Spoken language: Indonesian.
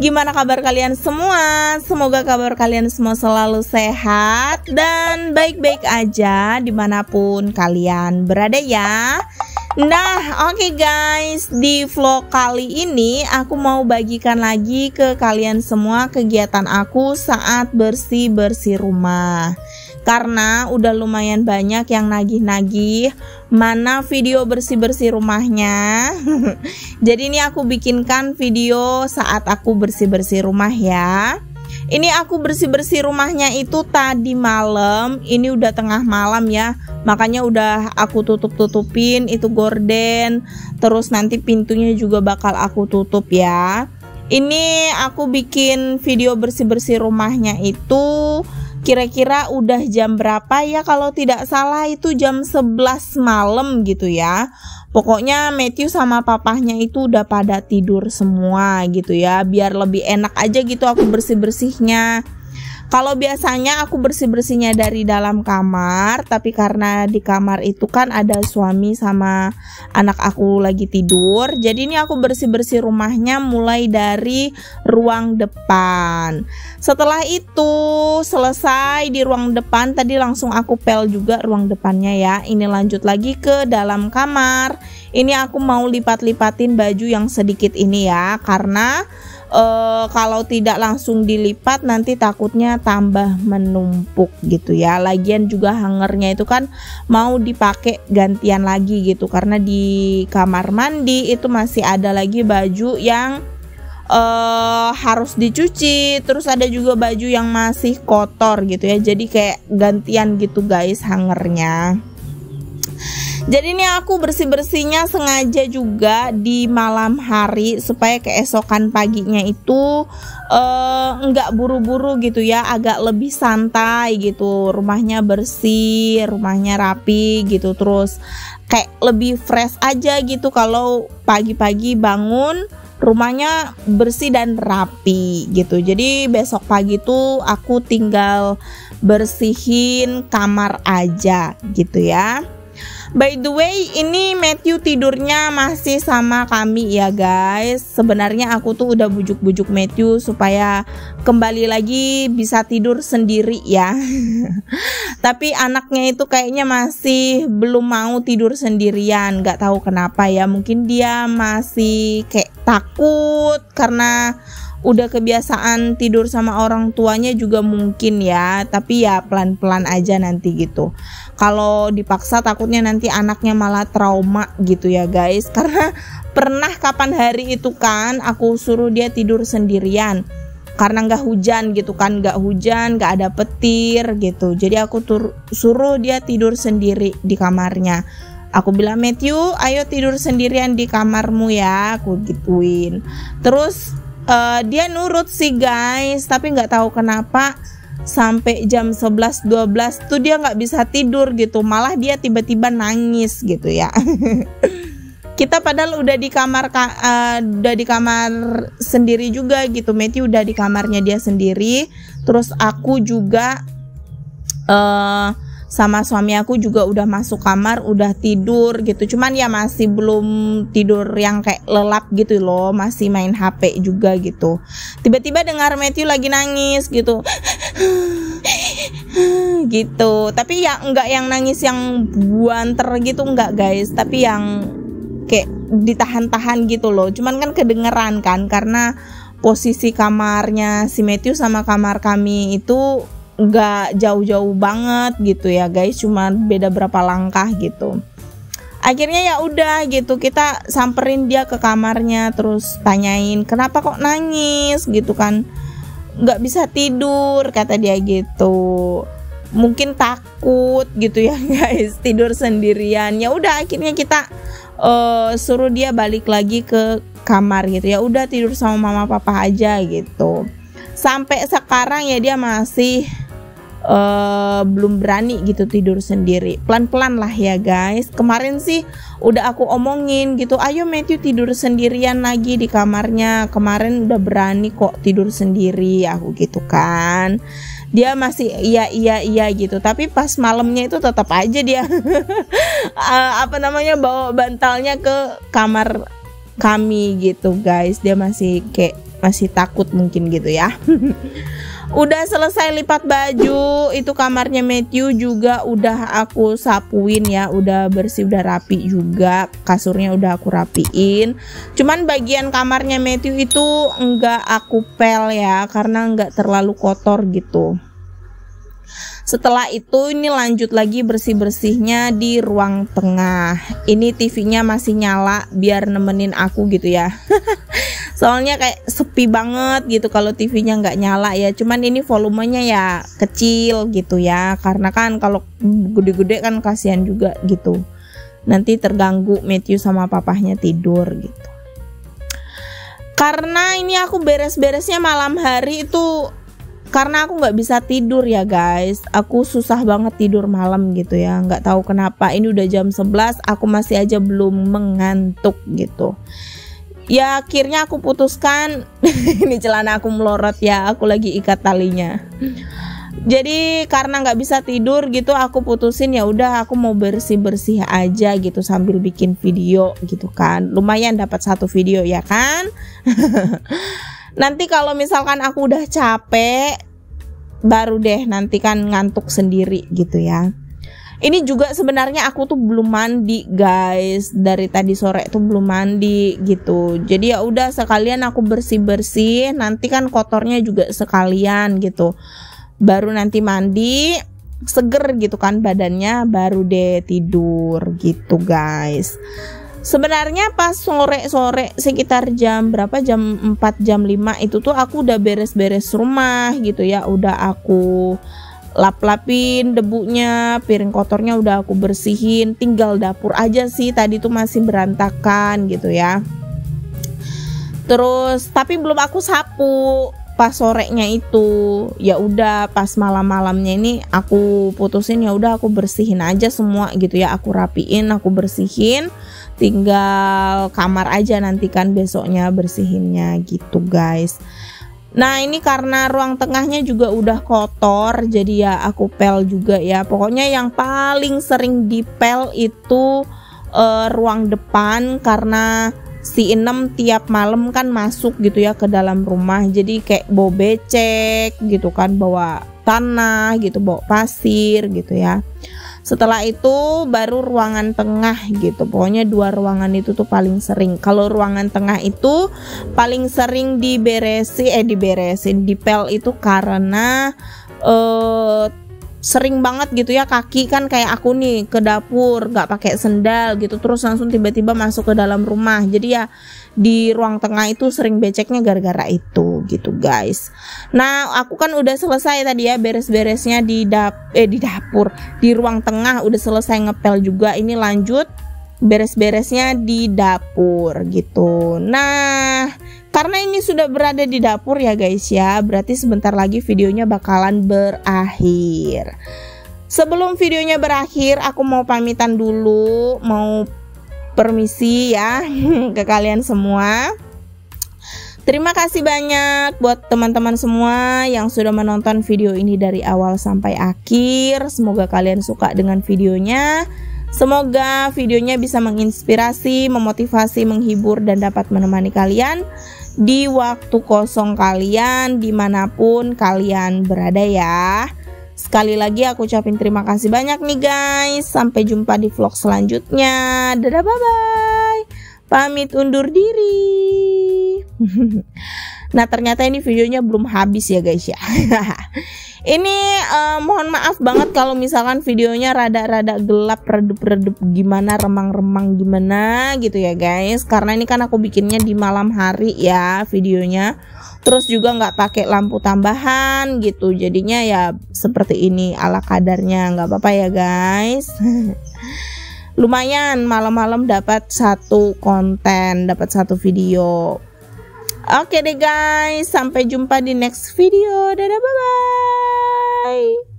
Gimana kabar kalian semua? Semoga kabar kalian semua selalu sehat dan baik-baik aja dimanapun kalian berada ya. Nah, oke guys, di vlog kali ini aku mau bagikan lagi ke kalian semua kegiatan aku saat bersih-bersih rumah. Karena udah lumayan banyak yang nagih-nagih mana video bersih-bersih rumahnya. Jadi ini aku bikinkan video saat aku bersih-bersih rumah ya. Ini aku bersih-bersih rumahnya itu tadi malam. Ini udah tengah malam ya. Makanya udah aku tutup-tutupin itu gorden. Terus nanti pintunya juga bakal aku tutup ya. Ini aku bikin video bersih-bersih rumahnya itu kira-kira udah jam berapa ya, kalau tidak salah itu jam 11 malam gitu ya. Pokoknya Matthew sama papahnya itu udah pada tidur semua gitu ya, biar lebih enak aja gitu aku bersih-bersihnya. Kalau biasanya aku bersih-bersihnya dari dalam kamar, tapi karena di kamar itu kan ada suami sama anak aku lagi tidur. Jadi ini aku bersih-bersih rumahnya mulai dari ruang depan. Setelah itu selesai di ruang depan, tadi langsung aku pel juga ruang depannya ya. Ini lanjut lagi ke dalam kamar. Ini aku mau lipat-lipatin baju yang sedikit ini ya, karena kalau tidak langsung dilipat nanti takutnya tambah menumpuk gitu ya. Lagian juga hangernya itu kan mau dipakai gantian lagi gitu, karena di kamar mandi itu masih ada lagi baju yang harus dicuci. Terus ada juga baju yang masih kotor gitu ya, jadi kayak gantian gitu guys hangernya. Jadi ini aku bersih-bersihnya sengaja juga di malam hari supaya keesokan paginya itu enggak buru-buru gitu ya, agak lebih santai gitu. Rumahnya bersih, rumahnya rapi gitu, terus kayak lebih fresh aja gitu kalau pagi-pagi bangun rumahnya bersih dan rapi gitu. Jadi besok pagi tuh aku tinggal bersihin kamar aja gitu ya. By the way, ini Matthew tidurnya masih sama kami ya guys. Sebenarnya aku tuh udah bujuk-bujuk Matthew supaya kembali lagi bisa tidur sendiri ya. Tapi anaknya itu kayaknya masih belum mau tidur sendirian. Gak tahu kenapa ya, mungkin dia masih kayak takut karena udah kebiasaan tidur sama orang tuanya juga mungkin ya. Tapi ya pelan-pelan aja nanti gitu. Kalau dipaksa takutnya nanti anaknya malah trauma gitu ya guys. Karena pernah kapan hari itu kan aku suruh dia tidur sendirian karena nggak hujan gitu kan, nggak hujan, nggak ada petir gitu. Jadi aku suruh dia tidur sendiri di kamarnya. Aku bilang, Matthew ayo tidur sendirian di kamarmu ya, aku gituin. Terus dia nurut sih guys, tapi nggak tahu kenapa sampai jam 11-12 tuh dia nggak bisa tidur gitu, malah dia tiba-tiba nangis gitu ya. Kita padahal udah di kamar sendiri juga gitu. Matthew udah di kamarnya dia sendiri, terus aku juga sama suami aku juga udah masuk kamar, udah tidur gitu. Cuman ya masih belum tidur yang kayak lelap gitu loh, masih main HP juga gitu. Tiba-tiba dengar Matthew lagi nangis gitu. Gitu. Tapi ya enggak yang nangis yang buanter gitu enggak guys, tapi yang kayak ditahan-tahan gitu loh. Cuman kan kedengeran kan, karena posisi kamarnya si Matthew sama kamar kami itu nggak jauh-jauh banget gitu ya guys, cuma beda berapa langkah gitu. Akhirnya ya udah gitu, kita samperin dia ke kamarnya, terus tanyain kenapa kok nangis gitu kan, nggak bisa tidur kata dia gitu, mungkin takut gitu ya guys tidur sendirian. Ya udah akhirnya kita suruh dia balik lagi ke kamar gitu ya, udah tidur sama mama papa aja gitu. Sampai sekarang ya dia masih belum berani gitu tidur sendiri. Pelan-pelan lah ya guys. Kemarin sih udah aku omongin gitu, ayo Matthew tidur sendirian lagi di kamarnya. Kemarin udah berani kok tidur sendiri aku gitu kan. Dia masih iya gitu, tapi pas malamnya itu tetap aja dia bawa bantalnya ke kamar kami gitu guys. Dia masih kayak masih takut mungkin gitu ya. Udah selesai lipat baju, itu kamarnya Matthew juga udah aku sapuin ya, udah bersih, udah rapi juga, kasurnya udah aku rapiin. Cuman bagian kamarnya Matthew itu enggak aku pel ya, karena enggak terlalu kotor gitu. Setelah itu ini lanjut lagi bersih-bersihnya di ruang tengah. Ini TV-nya masih nyala biar nemenin aku gitu ya. Soalnya kayak sepi banget gitu kalau TV-nya nggak nyala ya. Cuman ini volumenya ya kecil gitu ya. Karena kan kalau gede-gede kan kasihan juga gitu. Nanti terganggu Matthew sama papahnya tidur gitu. Karena ini aku beres-beresnya malam hari itu karena aku nggak bisa tidur ya guys. Aku susah banget tidur malam gitu ya. Nggak tahu kenapa, ini udah jam 11 aku masih aja belum mengantuk gitu. Ya akhirnya aku putuskan ini celana aku melorot ya, aku lagi ikat talinya. Jadi karena nggak bisa tidur gitu, aku putusin ya udah aku mau bersih-bersih aja gitu sambil bikin video gitu kan. Lumayan dapat 1 video ya kan. Nanti kalau misalkan aku udah capek, baru deh nanti kan ngantuk sendiri gitu ya. Ini juga sebenarnya aku tuh belum mandi guys, dari tadi sore tuh belum mandi gitu. Jadi ya udah sekalian aku bersih-bersih, nanti kan kotornya juga sekalian gitu. Baru nanti mandi, seger gitu kan badannya, baru deh tidur gitu guys. Sebenarnya pas sore-sore sekitar jam berapa, jam 4 jam 5 itu tuh aku udah beres-beres rumah gitu ya. Udah aku lap-lapin debunya, piring kotornya udah aku bersihin, tinggal dapur aja sih tadi tuh masih berantakan gitu ya. Terus tapi belum aku sapu pas sorenya itu. Ya udah pas malam-malamnya ini aku putusin ya udah aku bersihin aja semua gitu ya. Aku rapiin, aku bersihin. Tinggal kamar aja nanti kan besoknya bersihinnya gitu guys. Nah ini karena ruang tengahnya juga udah kotor, jadi ya aku pel juga ya. Pokoknya yang paling sering dipel itu ruang depan, karena si Inem tiap malam kan masuk gitu ya ke dalam rumah. Jadi kayak bawa becek gitu kan, bawa tanah gitu, bawa pasir gitu ya. Setelah itu baru ruangan tengah gitu. Pokoknya 2 ruangan itu tuh paling sering. Kalau ruangan tengah itu paling sering diberesin, dipel itu karena sering banget gitu ya, kaki kan kayak aku nih ke dapur nggak pakai sendal gitu, terus langsung tiba-tiba masuk ke dalam rumah. Jadi ya di ruang tengah itu sering beceknya gara-gara itu gitu guys. Nah aku kan udah selesai tadi ya beres-beresnya di dapur, di ruang tengah udah selesai ngepel juga. Ini lanjut beres-beresnya di dapur gitu. Nah karena ini sudah berada di dapur ya guys ya, berarti sebentar lagi videonya bakalan berakhir. Sebelum videonya berakhir, aku mau pamitan dulu, mau permisi ya ke kalian semua. Terima kasih banyak buat teman-teman semua yang sudah menonton video ini dari awal sampai akhir. Semoga kalian suka dengan videonya. Semoga videonya bisa menginspirasi, memotivasi, menghibur, dan dapat menemani kalian di waktu kosong kalian dimanapun kalian berada ya. Sekali lagi aku ucapin terima kasih banyak nih guys. Sampai jumpa di vlog selanjutnya. Dadah, bye bye. Pamit undur diri. Nah ternyata ini videonya belum habis ya guys ya. Ini mohon maaf banget kalau misalkan videonya rada-rada gelap, redup-redup gimana, remang-remang gimana gitu ya guys. Karena ini kan aku bikinnya di malam hari ya videonya. Terus juga nggak pakai lampu tambahan gitu. Jadinya ya seperti ini ala kadarnya, nggak apa-apa ya guys. Lumayan malam-malam dapat 1 konten, dapat 1 video. Oke deh guys, sampai jumpa di next video. Dadah, bye bye.